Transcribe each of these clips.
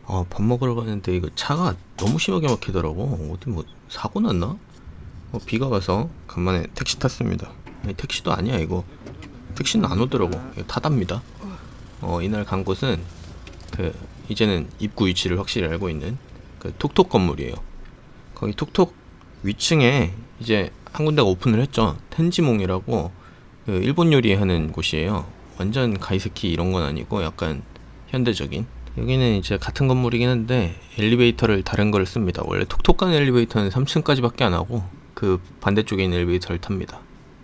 밥 먹으러 가는데 이거 차가 너무 심하게 막히더라고. 어디 뭐 사고 났나? 비가 와서 간만에 택시 탔습니다. 아니, 택시도 아니야 이거. 택시는 안 오더라고. 이거 타답니다. 이날 간 곳은 이제는 입구 위치를 확실히 알고 있는 그 톡톡 건물이에요. 거기 톡톡 위층에 이제 한 군데가 오픈을 했죠. 텐지몽이라고 그 일본 요리 하는 곳이에요. 완전 가이스키 이런 건 아니고 약간 현대적인. 여기는 이제 같은 건물이긴 한데 엘리베이터를 다른 걸 씁니다. 원래 톡톡 가는 엘리베이터는 3층까지밖에 안 하고 그 반대쪽에 있는 엘리베이터를 탑니다.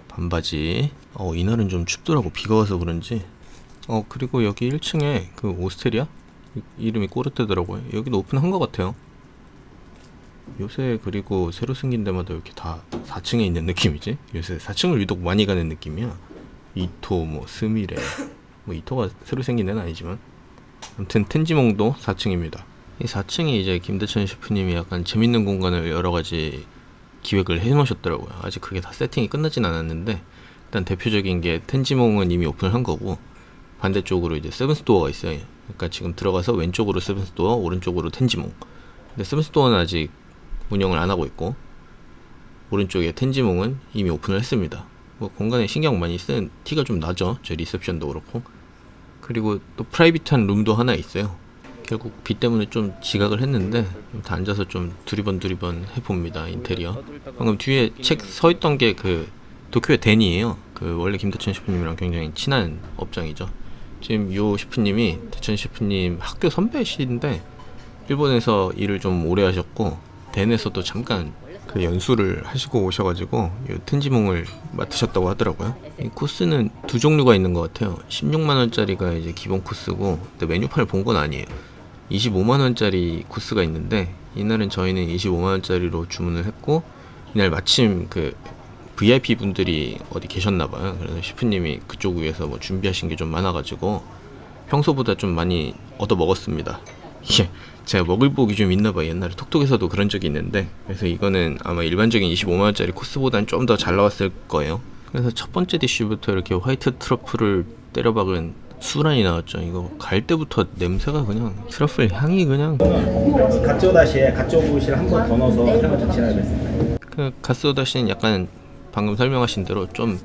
반바지. 이날은 좀 춥더라고. 비가 와서 그런지. 그리고 여기 1층에 그 오스테리아? 이름이 꼬르테더라고요. 여기도 오픈한 것 같아요. 요새 그리고 새로 생긴 데마다 이렇게 다 4층에 있는 느낌이지? 요새 4층을 유독 많이 가는 느낌이야. 이토, 스미레. 이토가 새로 생긴 데는 아니지만. 아무튼 텐지몽도 4층입니다. 이 4층이 이제 김대천 셰프님이 약간 재밌는 공간을 여러가지 기획을 해놓으셨더라고요. 아직 그게 다 세팅이 끝나진 않았는데 일단 대표적인 게 텐지몽은 이미 오픈을 한 거고 반대쪽으로 이제 세븐스토어가 있어요. 그러니까 지금 들어가서 왼쪽으로 세븐스토어, 오른쪽으로 텐지몽. 근데 세븐스토어는 아직 운영을 안 하고 있고 오른쪽에 텐지몽은 이미 오픈을 했습니다. 공간에 신경 많이 쓴 티가 좀 나죠. 저 리셉션도 그렇고. 그리고 또 프라이빗한 룸도 하나 있어요. 결국 비 때문에 좀 지각을 했는데 다 앉아서 좀 두리번 해봅니다. 인테리어. 방금 뒤에 책 서있던 게 그 도쿄의 댄이에요. 그 원래 김대천 셰프님이랑 굉장히 친한 업장이죠. 지금 요 셰프님이 대천 셰프님 학교 선배이신데 일본에서 일을 좀 오래 하셨고 댄에서도 잠깐 그 연수를 하시고 오셔가지고 요 텐지몽을 맡으셨다고 하더라고요. 이 코스는 두 종류가 있는 것 같아요. 16만원짜리가 이제 기본 코스고 근데 메뉴판을 본 건 아니에요. 25만원짜리 코스가 있는데 이날은 저희는 25만원짜리로 주문을 했고 이날 마침 그 VIP 분들이 어디 계셨나봐요. 그래서 셰프님이 그쪽 위에서 준비하신 게 좀 많아가지고 평소보다 좀 많이 얻어 먹었습니다. 이게 제가 먹을 복이 좀 있나봐요. 옛날에 톡톡에서도 그런 적이 있는데 그래서 이거는 아마 일반적인 25만원짜리 코스보다는 좀 더 잘 나왔을 거예요. 그래서 첫 번째 디쉬부터 이렇게 화이트 트러플을 때려박은 수란이 나왔죠. 이거 갈 때부터 냄새가 그냥 트러플 향이 그냥 갓조다시에 갓조부시를 한 번 더 넣어서 향을 좀 진하게 그 가스오다시는 약간 방금 설명하신 대로 좀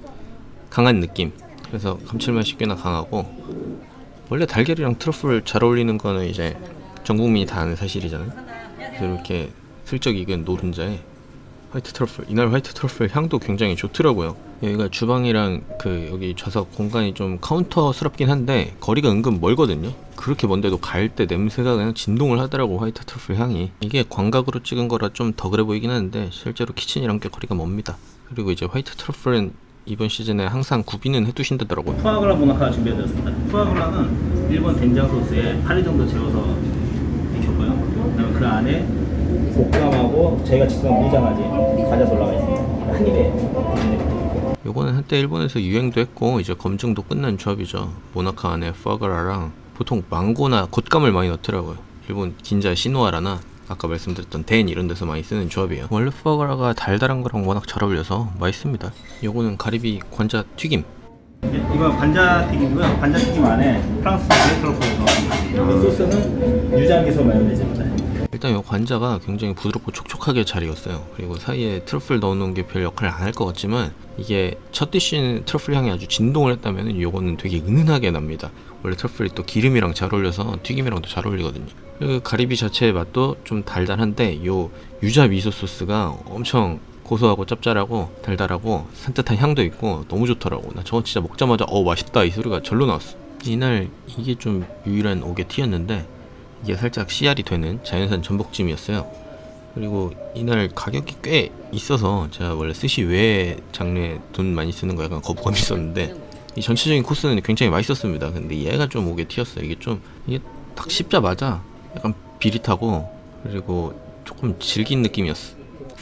강한 느낌. 그래서 감칠맛이 꽤나 강하고 원래 달걀이랑 트러플 잘 어울리는 거는 이제 전 국민이 다 아는 사실이잖아요. 그래서 이렇게 슬쩍 익은 노른자에 화이트 트러플, 이날 화이트 트러플 향도 굉장히 좋더라고요. 여기가 주방이랑 그 여기 좌석 공간이 좀 카운터스럽긴 한데 거리가 은근 멀거든요. 그렇게 먼데도 갈 때 냄새가 그냥 진동을 하더라고. 화이트 트러플 향이. 이게 광각으로 찍은 거라 좀 더 그래 보이긴 하는데 실제로 키친이랑 꽤 거리가 멉니다. 그리고 이제 화이트 트러플은 이번 시즌에 항상 구비는 해두신다더라고요. 푸아그라 모나카 준비해드렸습니다. 푸아그라는 일본 된장 소스에 8일 정도 재워서 익혔고요. 그다음에 그 안에 볶음하고 저희가 직접 무장하지 과자도 올라가 있습니다. 한 입에 드시면 요거는 한때 일본에서 유행도 했고 이제 검증도 끝난 조합이죠. 모나카 안에 푸아그라랑 보통 망고나 곶감을 많이 넣더라고요. 일본 긴자 시노아라나 아까 말씀드렸던 덴 이런 데서 많이 쓰는 조합이에요. 원래 푸아그라가 달달한 거랑 워낙 잘 어울려서 맛있습니다. 요거는 가리비 관자 튀김. 이건 관자튀김이고요. 관자튀김 안에 프랑스 트러플을 넣었습니다. 이 소스는 유자미소 마요네즈입니다. 일단 이 관자가 굉장히 부드럽고 촉촉하게 잘 익었어요. 그리고 사이에 트러플 넣어놓은 게 별 역할을 안 할 것 같지만 이게 첫 디쉬는 트러플 향이 아주 진동을 했다면 요거는 되게 은은하게 납니다. 원래 트러플이 또 기름이랑 잘 어울려서 튀김이랑도 잘 어울리거든요. 그리고 가리비 자체의 맛도 좀 달달한데 요 유자 미소 소스가 엄청 고소하고 짭짤하고 달달하고 산뜻한 향도 있고 너무 좋더라고. 나 저거 진짜 먹자마자 맛있다 이 소리가 절로 나왔어. 이날 이게 좀 유일한 오게티였는데 이게 살짝 CR이 되는 자연산 전복찜이었어요. 그리고 이날 가격이 꽤 있어서 제가 원래 스시 외 장르에 돈 많이 쓰는 거 약간 거부감이 있었는데 이 전체적인 코스는 굉장히 맛있었습니다. 근데 얘가 좀 오게티였어요. 이게 딱 씹자마자 약간 비릿하고 그리고 조금 질긴 느낌이었어.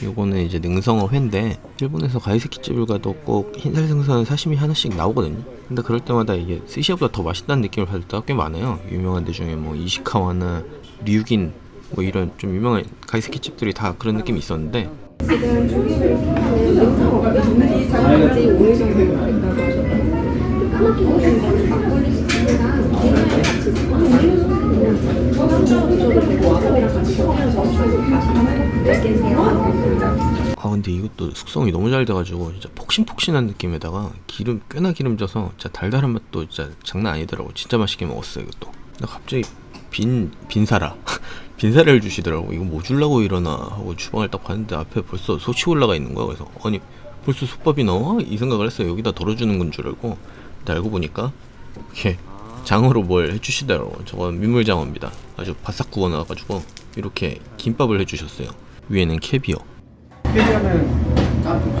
요거는 이제 능성어 회인데 일본에서 가이세키 집을 가도 꼭 흰살 생선 사시미 하나씩 나오거든요. 근데 그럴 때마다 이게 스시보다 더 맛있다는 느낌을 받을 때가 꽤 많아요. 유명한 데 중에 이시카와나 ryugin 이런 좀 유명한 가이세키 집들이 다 그런 느낌이 있었는데 지금 초기를 생각하면 능성어가 분들이 잘하는지 어느 정도 된다고 하셨거든요. 까맣게 보이는 거는 막걸리 식품이랑 계란을 같이 섞어서 아 근데 이것도 숙성이 너무 잘 돼가지고 진짜 폭신폭신한 느낌에다가 기름 꽤나 기름져서 진짜 달달한 맛도 진짜 장난 아니더라고. 진짜 맛있게 먹었어요 이것도. 근데 갑자기 빈사라 빈사라를 주시더라고. 이거 뭐 주려고 이러나 하고 주방을 딱 봤는데 앞에 벌써 솥이 올라가 있는 거야. 그래서 아니 벌써 솥밥이 나와? 이 생각을 했어요. 여기다 덜어주는 건 줄 알고. 근데 알고 보니까 이렇게 장어로 뭘 해주시더라고. 저건 민물장어입니다. 아주 바싹 구워 나와가지고 이렇게 김밥을 해주셨어요. 위에는 캐비어.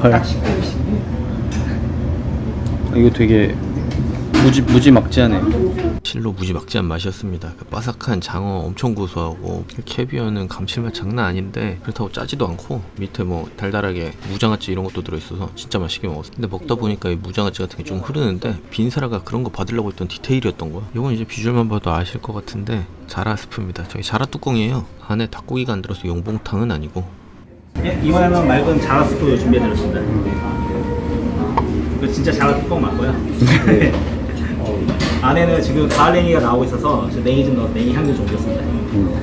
헐. 이거 되게 무지막지하네. 실로 무지막지한 맛이었습니다. 그 바삭한 장어 엄청 고소하고 캐비어는 감칠맛 장난 아닌데 그렇다고 짜지도 않고 밑에 뭐 달달하게 무장아찌 이런 것도 들어있어서 진짜 맛있게 먹었어요. 근데 먹다 보니까 이 무장아찌 같은 게 좀 흐르는데 빈사라가 그런 거 받으려고 했던 디테일이었던 거야. 이건 이제 비주얼만 봐도 아실 것 같은데 자라 스프입니다. 저기 자라 뚜껑이에요. 안에 닭고기가 안 들어서 용봉탕은 아니고. 예, 이번에는 맑은 자라 스프 준비해드렸습니다. 이거 진짜 자라 뚜껑 맞고요. 안에는 지금 가을 냉이가 나오고 있어서 냉이 좀 넣어서 냉이 향도 좀 줬습니다.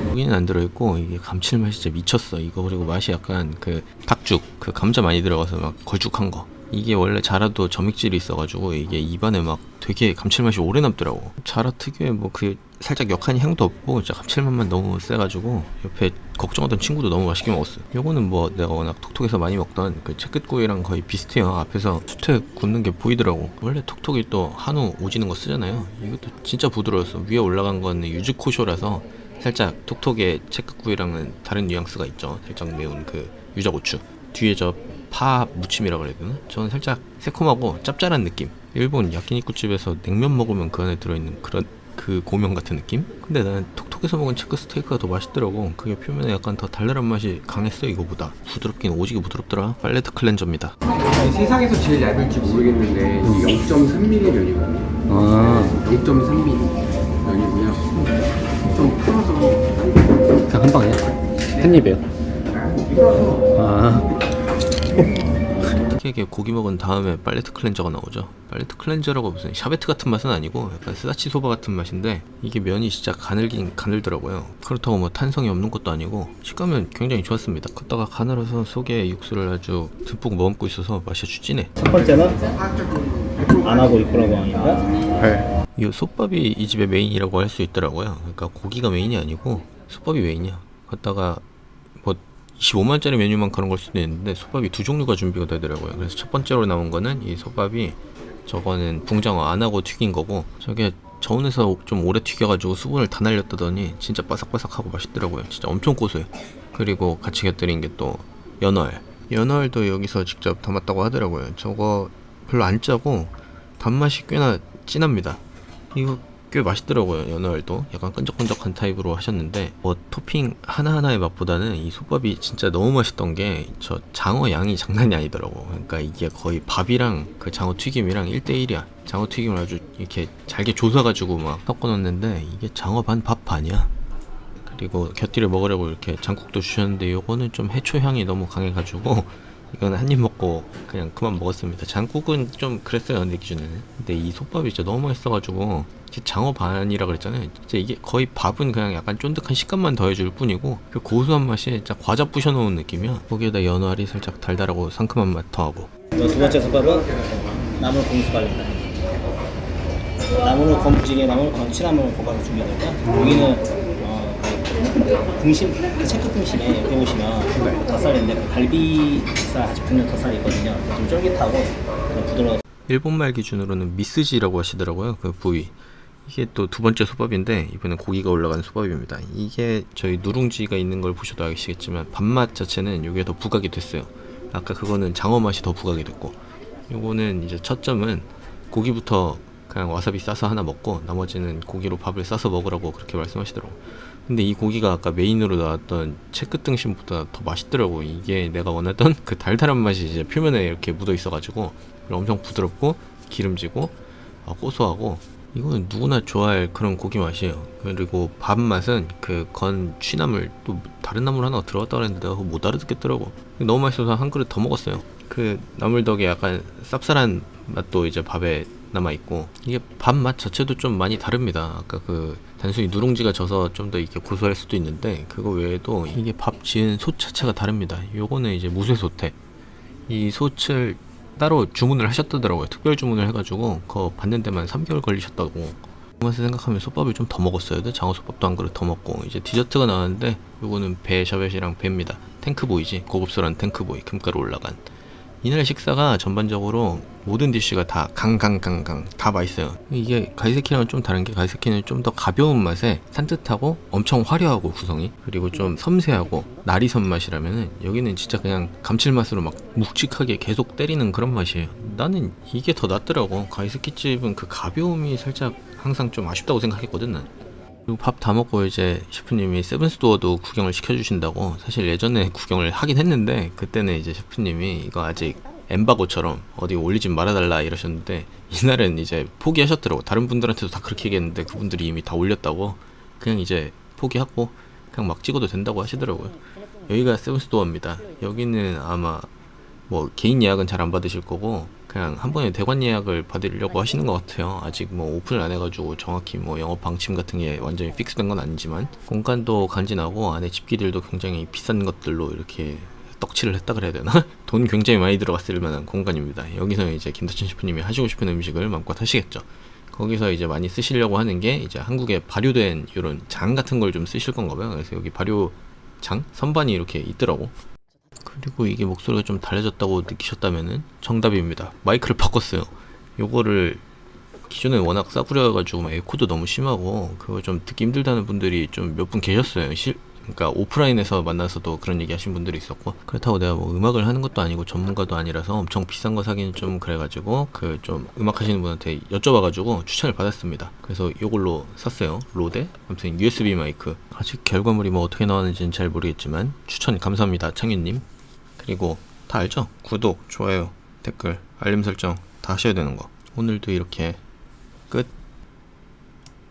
고기는 안 들어있고 이게 감칠맛이 진짜 미쳤어. 이거 그리고 맛이 약간 그 닭죽 그 감자 많이 들어가서 막 걸쭉한 거. 이게 원래 자라도 점액질이 있어가지고 이게 입안에 막 되게 감칠맛이 오래 남더라고. 자라 특유의 뭐 그 살짝 역한 향도 없고 진짜 감칠맛만 너무 세가지고 옆에 걱정하던 친구도 너무 맛있게 먹었어요. 요거는 뭐 내가 워낙 톡톡에서 많이 먹던 그 채끝구이랑 거의 비슷해요. 앞에서 수택 굽는 게 보이더라고. 원래 톡톡이 또 한우 오지는 거 쓰잖아요. 이것도 진짜 부드러웠어. 위에 올라간 건 유즈코쇼라서 살짝 톡톡의 채끝구이랑은 다른 뉘앙스가 있죠. 살짝 매운 그 유자고추. 뒤에 저 파 무침이라고 그래야 되나? 저는 살짝 새콤하고 짭짤한 느낌. 일본 야끼니쿠집에서 냉면 먹으면 그 안에 들어있는 그런 그 고명 같은 느낌? 근데 나는 톡톡에서 먹은 체크 스테이크가 더 맛있더라고. 그게 표면에 약간 더 달달한 맛이 강했어 이거보다. 부드럽긴 오지게 부드럽더라. 팔레트 클렌저입니다. 세상에서 제일 얇을지 모르겠는데 0.3mm 면이거든요. 아, 0.3mm 면이고요. 좀 풀어서 그냥 한 방에? 한 입에요? 아, 특이하게 고기 먹은 다음에 팔레트 클렌저가 나오죠. 팔레트 클렌저라고 무슨 샤베트 같은 맛은 아니고 약간 스다치 소바 같은 맛인데 이게 면이 진짜 가늘긴 가늘더라고요. 그렇다고 뭐 탄성이 없는 것도 아니고 식감은 굉장히 좋았습니다. 걷다가 가늘어서 속에 육수를 아주 듬뿍 머금고 있어서 맛이 아주 진해. 첫 번째는 안 하고 있고라고 하니까 헐. 이 솥밥이 이 집의 메인이라고 할 수 있더라고요. 그러니까 고기가 메인이 아니고 솥밥이 메인이야. 걷다가 뭐 25만원짜리 메뉴만 그런 걸 수도 있는데 솥밥이 두 종류가 준비가 되더라고요. 그래서 첫 번째로 나온 거는 이 솥밥이 저거는 붕장어 안 하고 튀긴 거고 저게 저온에서 좀 오래 튀겨가지고 수분을 다 날렸다더니 진짜 바삭바삭하고 맛있더라고요. 진짜 엄청 고소해요. 그리고 같이 곁들인 게 또 연어알도 여기서 직접 담았다고 하더라고요. 저거 별로 안 짜고 단맛이 꽤나 진합니다. 이거 꽤 맛있더라고요. 연어알도 약간 끈적끈적한 타입으로 하셨는데 뭐 토핑 하나하나의 맛보다는 이 솥밥이 진짜 너무 맛있던 게 저 장어 양이 장난이 아니더라고. 그러니까 이게 거의 밥이랑 그 장어 튀김이랑 1대1이야. 장어 튀김을 아주 이렇게 잘게 조사가지고 막 섞어 놓는데 이게 장어 반 밥 반이야. 그리고 곁들여 먹으려고 이렇게 장국도 주셨는데 요거는 좀 해초 향이 너무 강해가지고 이건 한 입 먹고 그냥 그만 먹었습니다. 장국은 좀 그랬어요 내 기준에는. 근데 이 솥밥이 진짜 너무 맛있어가지고 장어 반이라 그랬잖아요. 진짜 이게 거의 밥은 그냥 약간 쫀득한 식감만 더해줄 뿐이고 그 고소한 맛이 진짜 과자 부셔놓은 느낌이야. 거기에다 연어알이 살짝 달달하고 상큼한 맛 더하고. 두 번째 솥밥은 나물 공수밥입니다. 나물을 건부지게 나물 취나물 볶아서 준비되고요. 여기는 등심, 체크 등심에 옆에 보시면 덧살인데 그 갈비살 아주 굽는 덧살이 있거든요. 좀 쫄깃하고 부드러워. 일본말 기준으로는 미스지라고 하시더라고요. 그 부위. 이게 또 두 번째 솥밥인데 이번엔 고기가 올라간 솥밥입니다. 이게 저희 누룽지가 있는 걸 보셔도 아시겠지만 밥맛 자체는 이게 더 부각이 됐어요. 아까 그거는 장어 맛이 더 부각이 됐고 요거는 이제 첫 점은 고기부터 그냥 와사비 싸서 하나 먹고 나머지는 고기로 밥을 싸서 먹으라고 그렇게 말씀하시더라고요. 근데 이 고기가 아까 메인으로 나왔던 채끝 등심보다 더 맛있더라고. 이게 내가 원하던 그 달달한 맛이 이제 표면에 이렇게 묻어 있어가지고 엄청 부드럽고 기름지고 고소하고 이거는 누구나 좋아할 그런 고기 맛이에요. 그리고 밥 맛은 그 건 취나물 또 다른 나물 하나 들어갔다 그랬는데 내가 그거 못 알아듣겠더라고. 너무 맛있어서 한 그릇 더 먹었어요. 그 나물 덕에 약간 쌉쌀한 맛도 이제 밥에 남아있고, 이게 밥 맛 자체도 좀 많이 다릅니다. 아까 그 단순히 누룽지가 져서 좀 더 이렇게 고소할 수도 있는데, 그거 외에도 이게 밥 지은 솥 자체가 다릅니다. 요거는 이제 무쇠솥에 이 솥을 따로 주문을 하셨더라고요. 특별 주문을 해가지고 그거 받는 데만 3개월 걸리셨다고. 그 맛을 생각하면 솥밥을 좀 더 먹었어야 돼. 장어솥밥도 한 그릇 더 먹고. 이제 디저트가 나왔는데, 요거는 배 샤벳이랑 배입니다. 탱크보이지, 고급스러운 탱크보이, 금가루 올라간. 이날 식사가 전반적으로 모든 디쉬가 다 강강강강 다 맛있어요. 이게 가이세키랑은 좀 다른 게, 가이세키는 좀 더 가벼운 맛에 산뜻하고 엄청 화려하고 구성이, 그리고 좀 섬세하고 날이선 맛이라면은 여기는 진짜 그냥 감칠맛으로 막 묵직하게 계속 때리는 그런 맛이에요. 나는 이게 더 낫더라고. 가이세키 집은 그 가벼움이 살짝 항상 좀 아쉽다고 생각했거든 난. 그리고 밥 다 먹고 이제 셰프님이 세븐스토어도 구경을 시켜주신다고. 사실 예전에 구경을 하긴 했는데, 그때는 이제 셰프님이 이거 아직 엠바고처럼 어디 올리지 말아달라 이러셨는데, 이날은 이제 포기하셨더라고. 다른 분들한테도 다 그렇게 얘기했는데 그분들이 이미 다 올렸다고. 그냥 이제 포기하고 그냥 막 찍어도 된다고 하시더라고요. 여기가 세븐스토어입니다. 여기는 아마 뭐 개인 예약은 잘 안 받으실 거고, 그냥 한 번에 대관 예약을 받으려고 하시는 것 같아요. 아직 뭐 오픈을 안 해가지고 정확히 뭐 영업 방침 같은 게 완전히 픽스된 건 아니지만, 공간도 간지나고 안에 집기들도 굉장히 비싼 것들로 이렇게 떡칠을 했다 그래야 되나? 돈 굉장히 많이 들어갔을 만한 공간입니다. 여기서 이제 김다춘 셰프님이 하시고 싶은 음식을 마음껏 하시겠죠. 거기서 이제 많이 쓰시려고 하는 게 이제 한국에 발효된 이런 장 같은 걸 좀 쓰실 건가 봐요. 그래서 여기 발효장 선반이 이렇게 있더라고. 그리고 이게 목소리가 좀 달라졌다고 느끼셨다면은 정답입니다. 마이크를 바꿨어요. 요거를 기존에 워낙 싸구려여가지고 에코도 너무 심하고 그거 좀 듣기 힘들다는 분들이 좀 몇 분 계셨어요. 그러니까 오프라인에서 만나서도 그런 얘기 하신 분들이 있었고, 그렇다고 내가 뭐 음악을 하는 것도 아니고 전문가도 아니라서 엄청 비싼 거 사기는 좀 그래가지고 그 좀 음악 하시는 분한테 여쭤봐가지고 추천을 받았습니다. 그래서 요걸로 샀어요. 로데. 아무튼 USB 마이크. 아직 결과물이 뭐 어떻게 나왔는지는 잘 모르겠지만 추천 감사합니다, 창윤님. 그리고 다 알죠? 구독, 좋아요, 댓글, 알림 설정 다 하셔야 되는 거. 오늘도 이렇게 끝.